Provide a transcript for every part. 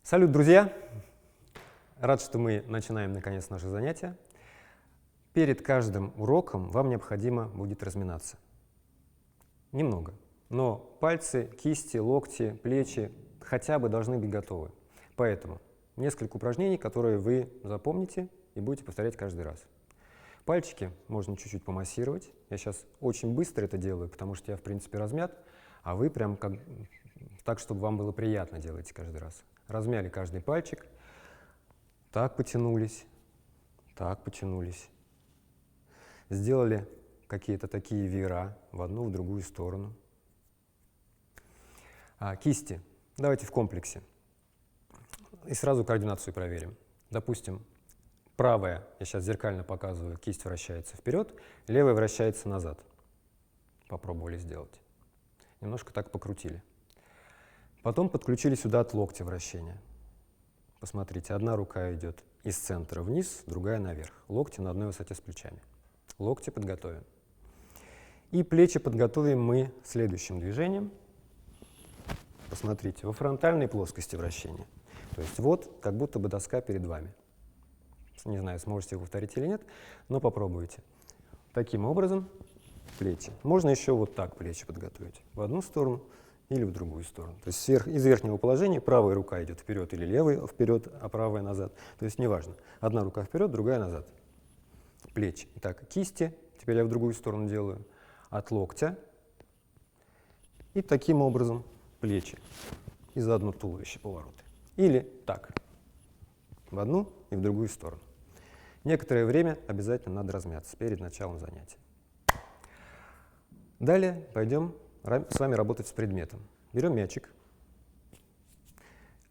Салют, друзья! Рад, что мы начинаем наконец наше занятие. Перед каждым уроком вам необходимо будет разминаться. Немного, но пальцы, кисти, локти, плечи хотя бы должны быть готовы. Поэтому несколько упражнений, которые вы запомните и будете повторять каждый раз. Пальчики можно чуть-чуть помассировать. Я сейчас очень быстро это делаю, потому что я, в принципе, размят, а вы прям так, чтобы вам было приятно, делаете каждый раз. Размяли каждый пальчик, так потянулись, сделали какие-то такие веера в одну, в другую сторону. Кисти. Давайте в комплексе. И сразу координацию проверим. Допустим, правая, я сейчас зеркально показываю, кисть вращается вперед, левая вращается назад. Попробовали сделать. Немножко так покрутили. Потом подключили сюда от локтя вращение. Посмотрите, одна рука идет из центра вниз, другая наверх. Локти на одной высоте с плечами. Локти подготовим. И плечи подготовим мы следующим движением. Посмотрите, во фронтальной плоскости вращения. То есть вот, как будто бы доска перед вами. Не знаю, сможете вы повторить или нет, но попробуйте. Таким образом плечи. Можно еще вот так плечи подготовить. В одну сторону или в другую сторону. То есть из верхнего положения правая рука идет вперед или левая вперед, а правая назад. То есть неважно. Одна рука вперед, другая назад. Плечи. Итак, кисти. Теперь я в другую сторону делаю. От локтя. И таким образом плечи. И заодно туловище повороты. Или так. В одну и в другую сторону. Некоторое время обязательно надо размяться перед началом занятия. Далее пойдем с вами работать с предметом. Берем мячик.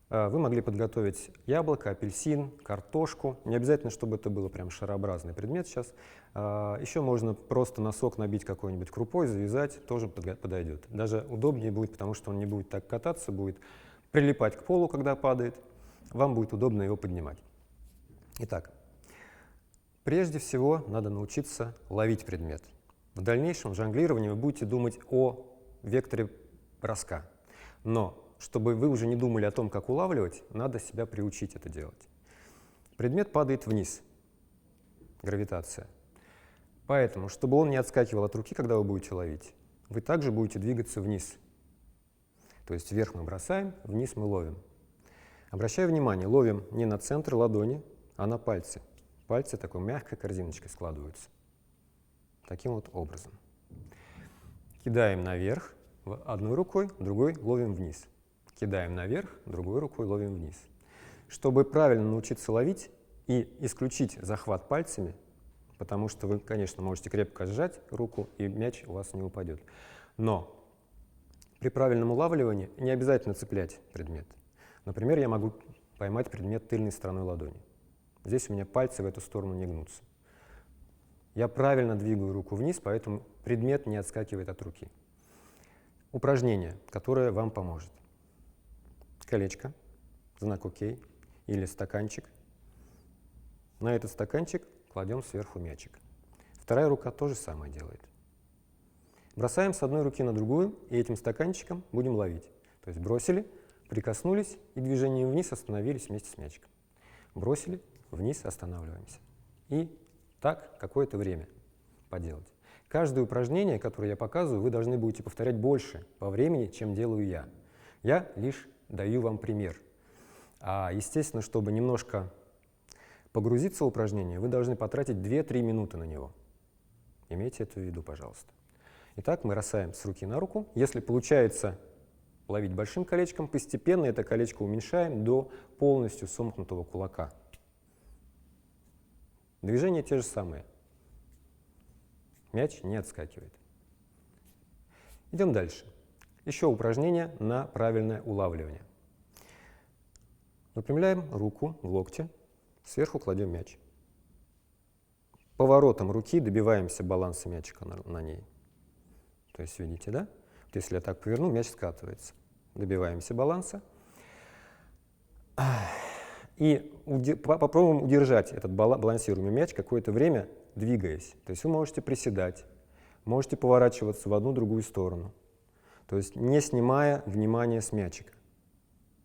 Вы могли подготовить яблоко, апельсин, картошку. Не обязательно, чтобы это был прям шарообразный предмет сейчас. Еще можно просто носок набить какой-нибудь крупой, завязать, тоже подойдет. Даже удобнее будет, потому что он не будет так кататься, будет прилипать к полу, когда падает. Вам будет удобно его поднимать. Итак, прежде всего надо научиться ловить предмет. В дальнейшем жонглировании вы будете думать о векторе броска. Но чтобы вы уже не думали о том, как улавливать, надо себя приучить это делать. Предмет падает вниз. Гравитация. Поэтому, чтобы он не отскакивал от руки, когда вы будете ловить, вы также будете двигаться вниз. То есть вверх мы бросаем, вниз мы ловим. Обращаю внимание, ловим не на центр ладони, а на пальцы. Пальцы такой мягкой корзиночкой складываются. Таким вот образом. Кидаем наверх одной рукой, другой ловим вниз. Кидаем наверх, другой рукой ловим вниз. Чтобы правильно научиться ловить и исключить захват пальцами, потому что вы, конечно, можете крепко сжать руку, и мяч у вас не упадет. Но при правильном улавливании не обязательно цеплять предмет. Например, я могу поймать предмет тыльной стороной ладони. Здесь у меня пальцы в эту сторону не гнутся. Я правильно двигаю руку вниз, поэтому предмет не отскакивает от руки. Упражнение, которое вам поможет. Колечко, знак ОК или стаканчик. На этот стаканчик кладем сверху мячик. Вторая рука то же самое делает. Бросаем с одной руки на другую, и этим стаканчиком будем ловить. То есть бросили, прикоснулись, и движением вниз остановились вместе с мячиком. Бросили, вниз останавливаемся. И так какое-то время поделать. Каждое упражнение, которое я показываю, вы должны будете повторять больше по времени, чем делаю я. Я лишь даю вам пример. Естественно, чтобы немножко погрузиться в упражнение, вы должны потратить 2-3 минуты на него. Имейте это в виду, пожалуйста. Итак, мы бросаем с руки на руку. Если получается ловить большим колечком, постепенно это колечко уменьшаем до полностью сомкнутого кулака. Движения те же самые. Мяч не отскакивает. Идем дальше. Еще упражнение на правильное улавливание. Выпрямляем руку в локте, сверху кладем мяч. Поворотом руки добиваемся баланса мячика на ней. То есть, видите, да? Вот если я так поверну, мяч скатывается. Добиваемся баланса. И попробуем удержать этот балансируемый мяч какое-то время, двигаясь. То есть вы можете приседать, можете поворачиваться в одну-другую сторону. То есть не снимая внимания с мячика.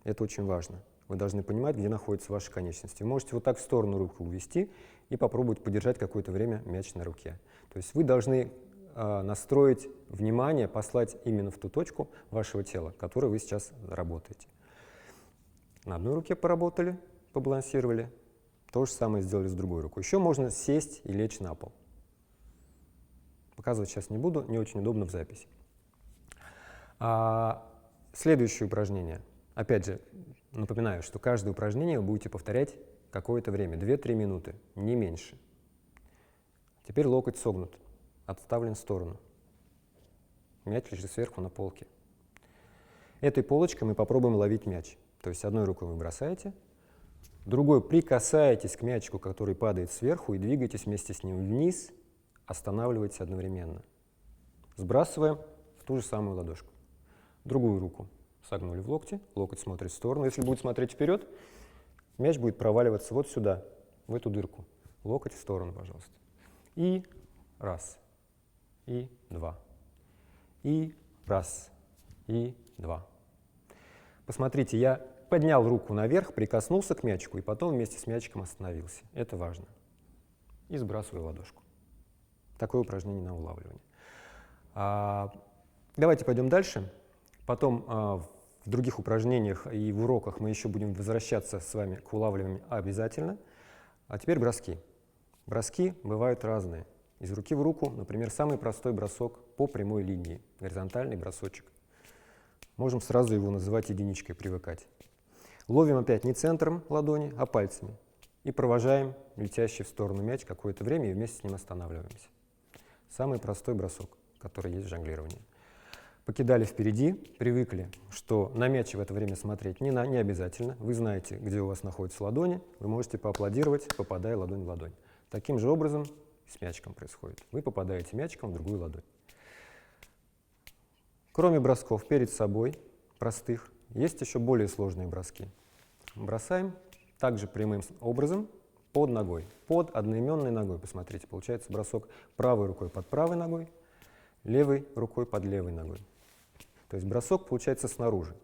Это очень важно. Вы должны понимать, где находятся ваши конечности. Вы можете вот так в сторону руку увести и попробовать подержать какое-то время мяч на руке. То есть вы должны настроить внимание, послать именно в ту точку вашего тела, которой вы сейчас работаете. На одной руке поработали, побалансировали. То же самое сделали с другой рукой. Еще можно сесть и лечь на пол. Показывать сейчас не буду, не очень удобно в записи. Следующее упражнение. Опять же, напоминаю, что каждое упражнение вы будете повторять какое-то время, 2-3 минуты, не меньше. Теперь локоть согнут, отставлен в сторону. Мяч лежит сверху на полке. Этой полочкой мы попробуем ловить мяч. То есть одной рукой вы бросаете, другой прикасаетесь к мячику, который падает сверху, и двигаетесь вместе с ним вниз, останавливаетесь одновременно. Сбрасываем в ту же самую ладошку. Другую руку согнули в локте, локоть смотрит в сторону. Если будет смотреть вперед, мяч будет проваливаться вот сюда, в эту дырку. Локоть в сторону, пожалуйста. И раз, и два, и раз, и два. Посмотрите, я поднял руку наверх, прикоснулся к мячику, и потом вместе с мячиком остановился. Это важно. И сбрасываю ладошку. Такое упражнение на улавливание. Давайте пойдем дальше. Потом в других упражнениях и в уроках мы еще будем возвращаться с вами к улавливанию обязательно. А теперь броски. Броски бывают разные. Из руки в руку, например, самый простой бросок по прямой линии, горизонтальный бросочек. Можем сразу его называть единичкой, привыкать. Ловим опять не центром ладони, а пальцами. И провожаем летящий в сторону мяч какое-то время и вместе с ним останавливаемся. Самый простой бросок, который есть в жонглировании. Покидали впереди, привыкли, что на мяч в это время смотреть не обязательно. Вы знаете, где у вас находятся ладони, вы можете поаплодировать, попадая ладонь в ладонь. Таким же образом с мячиком происходит. Вы попадаете мячиком в другую ладонь. Кроме бросков перед собой, простых, есть еще более сложные броски. Бросаем также прямым образом под ногой, под одноименной ногой. Посмотрите, получается бросок правой рукой под правой ногой, левой рукой под левой ногой. То есть бросок получается снаружи.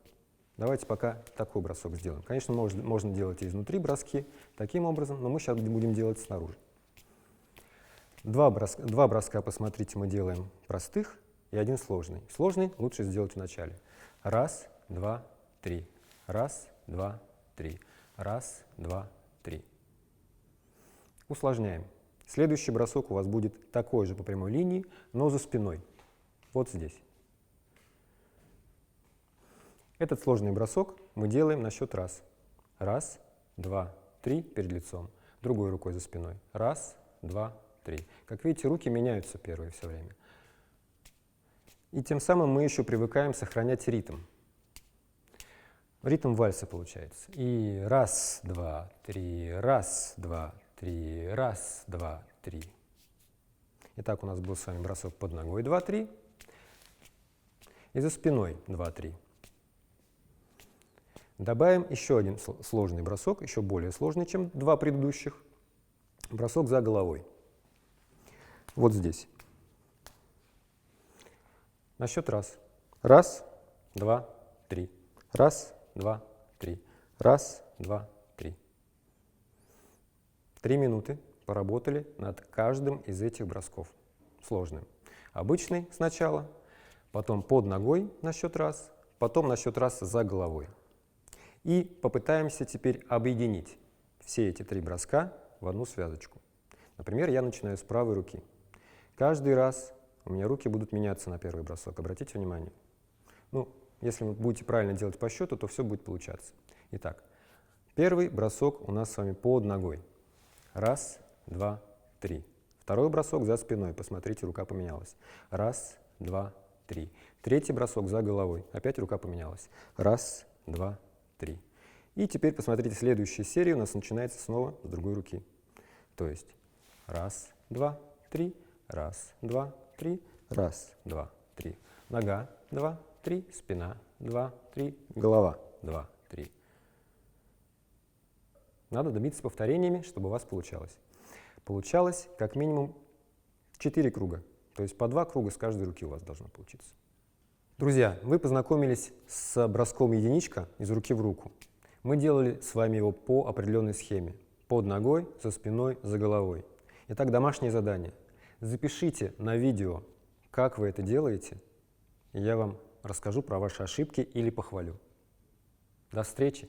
Давайте пока такой бросок сделаем. Конечно, можно делать и изнутри броски таким образом, но мы сейчас будем делать снаружи. Два броска, посмотрите, мы делаем простых и один сложный. Сложный лучше сделать в начале. Раз, два, три. Раз, два, три. Раз, два, три. Усложняем. Следующий бросок у вас будет такой же по прямой линии, но за спиной. Вот здесь. Этот сложный бросок мы делаем на счет раз. Раз, два, три перед лицом. Другой рукой за спиной. Раз, два, три. Как видите, руки меняются первые все время. И тем самым мы еще привыкаем сохранять ритм. Ритм вальса получается. И раз, два, три, раз, два, три, раз, два, три. Итак, у нас был с вами бросок под ногой 2-3 и за спиной 2-3. Добавим еще один сложный бросок, еще более сложный, чем два предыдущих. Бросок за головой. Вот здесь. На счет раз. Раз, два, три. Раз, два, три. Раз, два, три. 3 минуты поработали над каждым из этих бросков. Сложным. Обычный сначала, потом под ногой на счет раз, потом на счет раз за головой. И попытаемся теперь объединить все эти 3 броска в одну связочку. Например, я начинаю с правой руки. Каждый раз у меня руки будут меняться на первый бросок. Обратите внимание. Если вы будете правильно делать по счету, то все будет получаться. Итак, первый бросок у нас с вами под ногой. Раз, два, три. Второй бросок за спиной. Посмотрите, рука поменялась. Раз, два, три. Третий бросок за головой. Опять рука поменялась. Раз, два, три. И теперь посмотрите, следующая серия у нас начинается снова с другой руки. То есть раз, два, три. Раз, два, три. Раз, два, три. Нога, два, три. Спина, два, три. Голова, два, три. Надо добиться повторениями, чтобы у вас получалось. Получалось как минимум 4 круга. То есть по 2 круга с каждой руки у вас должно получиться. Друзья, вы познакомились с броском единичка из руки в руку. Мы делали с вами его по определенной схеме. Под ногой, за спиной, за головой. Итак, домашнее задание. Запишите на видео, как вы это делаете, и я вам расскажу про ваши ошибки или похвалю. До встречи!